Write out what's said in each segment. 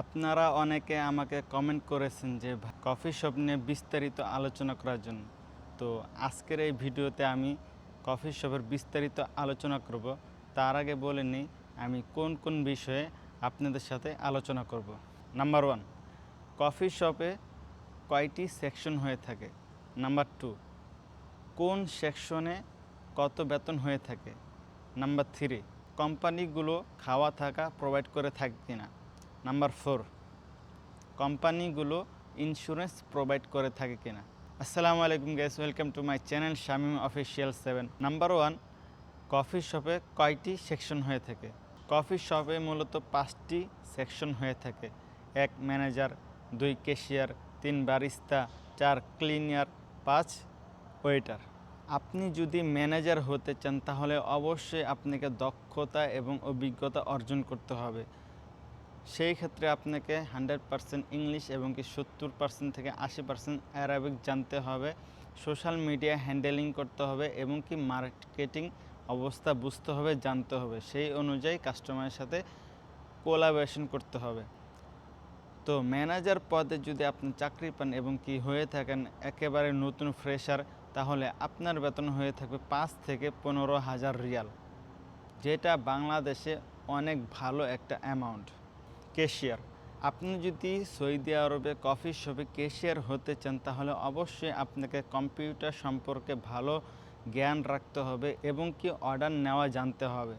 আপনারা অনেকে আমাকে কমেন্ট করেছেন যে কফি শপ নিয়ে বিস্তারিত আলোচনা করার জন্য। তো আজকের এই ভিডিওতে আমি কফি শপের বিস্তারিত আলোচনা করব। তার আগে বলে নিই আমি কোন কোন বিষয়ে আপনাদের সাথে আলোচনা করব। নাম্বার 1, কফি শপে কয়টি সেকশন হয়ে থাকে। নাম্বার 2, কোন সেকশনে কত বেতন হয়ে থাকে। নাম্বার 3, কোম্পানিগুলো খাওয়া থাকা প্রোভাইড করে থাকে কিনা। নাম্বার 4, কোম্পানিগুলো ইন্স্যুরেন্স প্রোভাইড করে থাকে কিনা। আসসালামু আলাইকুম guys, welcome to my channel Shamim official 7। Number 1, coffee শপে কয়টি সেকশন হয়ে থাকে। কফি শপে মূলত 5টি সেকশন হয়ে থাকে। 1 manager, 2 cashier, 3 barista, 4 cleaner, 5 waiter. আপনি যদি ম্যানেজার হতে চান তাহলে অবশ্যই আপনাকে দক্ষতা এবং অভিজ্ঞতা অর্জন করতে হবে। সেই ক্ষেত্রে আপনাকে 100% ইংলিশ এবং কি 70% থেকে 80% অ্যারাবিক জানতে হবে। সোশ্যাল মিডিয়া হ্যান্ডেলিং করতে হবে এবং কি মার্কেটিং অবস্থা বুঝতে হবে, জানতে হবে। সেই অনুযায়ী কাস্টমারের সাথে কোলাবোরেশন করতে হবে। তো ম্যানেজার পদে যদি আপনি চাকরি পান এবং কি হয়ে থাকেন একেবারে নতুন ফ্রেশার, তাহলে আপনার বেতন হয়ে থাকবে 5 থেকে 15,000 রিয়াল, যেটা বাংলাদেশে অনেক ভালো একটা অ্যামাউন্ট। ক্যাশিয়ার, আপনি যদি সৌদি আরবে কফি শপে ক্যাশিয়ার হতে চান তাহলে অবশ্যই আপনাকে কম্পিউটার সম্পর্কে ভালো জ্ঞান রাখতে হবে এবং কি অর্ডার নেওয়া জানতে হবে।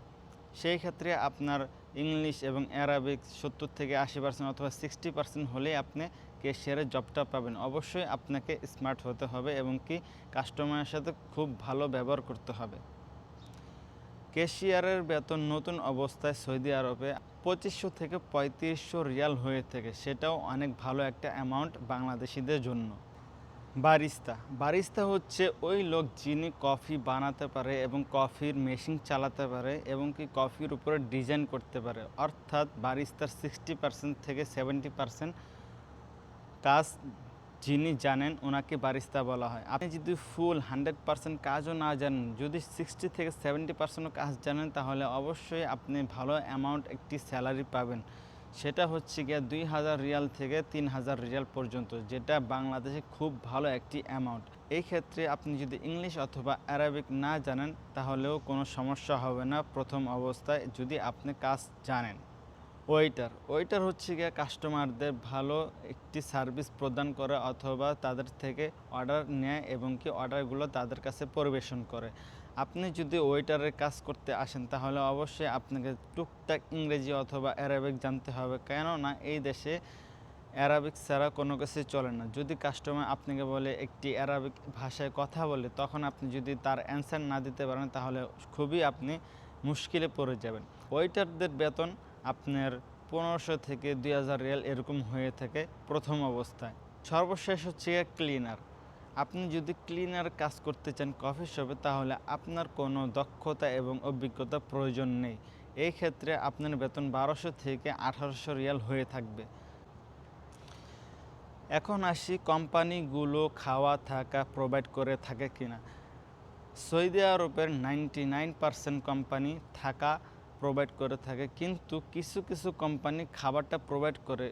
সেই ক্ষেত্রে আপনার ইংলিশ এবং অ্যারাবিক 70 থেকে 80% অথবা 60% হলেই আপনি ক্যাশিয়ারের জবটা পাবেন। অবশ্যই আপনাকে স্মার্ট হতে হবে এবং কি কাস্টমারের সাথে খুব ভালো ব্যবহার করতে হবে। ক্যাশিয়ারের বেতন নতুন অবস্থায় সৌদি আরবে 2500 থেকে 3500 রিয়াল হয়ে থাকে, সেটাও অনেক ভালো একটা অ্যামাউন্ট বাংলাদেশিদের জন্য। বারিস্তা হচ্ছে ওই লোক যিনি কফি বানাতে পারে এবং কফির মেশিন চালাতে পারে এবং কি কফির উপরে ডিজাইন করতে পারে। অর্থাৎ বারিস্তার 60% থেকে 70% কাজ যিনি জানেন ওনাকে বারিস্তা বলা হয়। আপনি যদি ফুল 100% কাজও না জানেন, যদি 60 থেকে 70% কাজ জানেন তাহলে অবশ্যই আপনি ভালো অ্যামাউন্ট একটি স্যালারি পাবেন। সেটা হচ্ছে গিয়ে 2000 রিয়াল থেকে 3000 রিয়াল পর্যন্ত, যেটা বাংলাদেশে খুব ভালো একটি অ্যামাউন্ট। এই ক্ষেত্রে আপনি যদি ইংলিশ অথবা অ্যারাবিক না জানেন তাহলেও কোনো সমস্যা হবে না প্রথম অবস্থায়, যদি আপনি কাজ জানেন। ওয়েটার হচ্ছে গিয়ে কাস্টমারদের ভালো একটি সার্ভিস প্রদান করে অথবা তাদের থেকে অর্ডার নেয় এবং কি অর্ডারগুলো তাদের কাছে পরিবেশন করে। আপনি যদি ওয়েটারের কাজ করতে আসেন তাহলে অবশ্যই আপনাকে টুকটাক ইংরেজি অথবা অ্যারাবিক জানতে হবে, কেননা এই দেশে অ্যারাবিক ছাড়া কোনো কিছুই চলে না। যদি কাস্টমার আপনাকে বলে একটি অ্যারাবিক ভাষায় কথা বলে, তখন আপনি যদি তার অ্যান্সার না দিতে পারেন তাহলে খুবই আপনি মুশকিলে পড়ে যাবেন। ওয়েটারদের বেতন আপনার 1500 থেকে 2000 রিয়াল এরকম হয়ে থাকে প্রথম অবস্থায়। সর্বশেষ হচ্ছে ক্লিনার। আপনি যদি ক্লিনার কাজ করতে চান কফি শপে তাহলে আপনার কোনো দক্ষতা এবং অভিজ্ঞতা প্রয়োজন নেই। এই ক্ষেত্রে আপনার বেতন 1200 থেকে 1800 রিয়াল হয়ে থাকবে। এখন আসি কোম্পানিগুলো খাওয়া থাকা প্রোভাইড করে থাকে কিনা। সৌদি আরবের 99% কোম্পানি থাকা প্রোভাইড করে থাকে, কিন্তু কিছু কিছু কোম্পানি খাবারটা প্রোভাইড করে।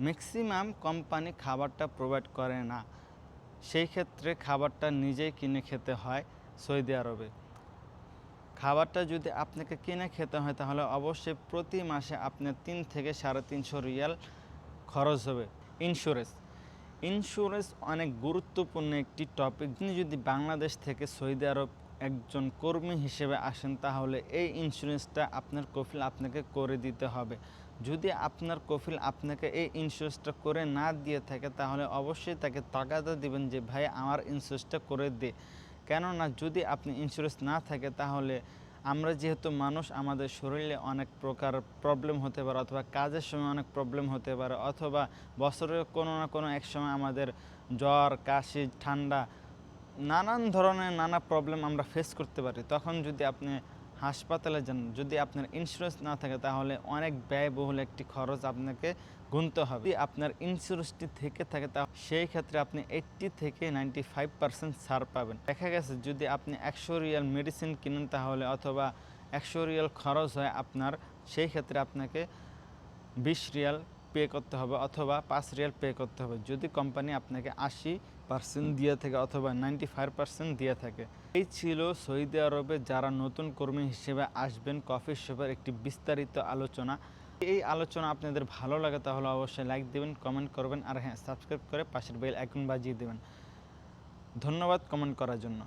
ম্যাক্সিমাম কোম্পানি খাবারটা প্রোভাইড করে না, সেই ক্ষেত্রে খাবারটা নিজেই কিনে খেতে হয় সৌদি আরবে। খাবারটা যদি আপনাকে কিনে খেতে হয় তাহলে অবশ্যই প্রতি মাসে আপনার 3 থেকে 350 রিয়াল খরচ হবে। ইন্স্যুরেন্স অনেক গুরুত্বপূর্ণ একটি টপিক। আপনি যদি বাংলাদেশ থেকে সৌদি আরব একজন কর্মী হিসেবে আসেন তাহলে এই ইন্স্যুরেন্সটা আপনার কফিল আপনাকে করে দিতে হবে। যদি আপনার কফিল আপনাকে এই ইন্স্যুরেন্সটা করে না দিয়ে থাকে তাহলে অবশ্যই তাকে তাগাদা দিবেন যে ভাই আমার ইন্স্যুরেন্সটা করে দে। কেননা যদি আপনি ইন্স্যুরেন্স না থাকে তাহলে আমরা যেহেতু মানুষ, আমাদের শরীরে অনেক প্রকার প্রবলেম হতে পারে অথবা কাজের সময় অনেক প্রবলেম হতে পারে অথবা বছরের কোনো না কোনো এক সময় আমাদের জ্বর, কাশি, ঠান্ডা, নানান ধরনের নানা প্রবলেম আমরা ফেস করতে পারি। তখন যদি আপনি হাসপাতালে যান, যদি আপনার ইন্স্যুরেন্স না থাকে তাহলে অনেক ব্যয়বহুল একটি খরচ আপনাকে গুনতে হবে। যদি আপনার ইন্স্যুরেন্সটি থেকে থাকে তা সেই ক্ষেত্রে আপনি 80 থেকে 95% ছাড় পাবেন। দেখা গেছে যদি আপনি 100 রিয়াল মেডিসিন কিনেন তাহলে অথবা 100 রিয়াল খরচ হয় আপনার, সেই ক্ষেত্রে আপনাকে 20 রিয়াল পে করতে হবে অথবা 5 রিয়াল পে করতে হবে যদি কোম্পানি আপনাকে 80% দিয়ে থাকে অথবা 95% দিয়ে থাকে। এই ছিল সৌদি আরবে যারা নতুন কর্মী হিসেবে আসবেন কফি শপের একটি বিস্তারিত আলোচনা। এই আলোচনা আপনাদের ভালো লাগে তাহলে অবশ্যই লাইক দেবেন, কমেন্ট করবেন আর হ্যাঁ সাবস্ক্রাইব করে পাশের বেল আইকন বাজিয়ে দেবেন। ধন্যবাদ কমেন্ট করার জন্য।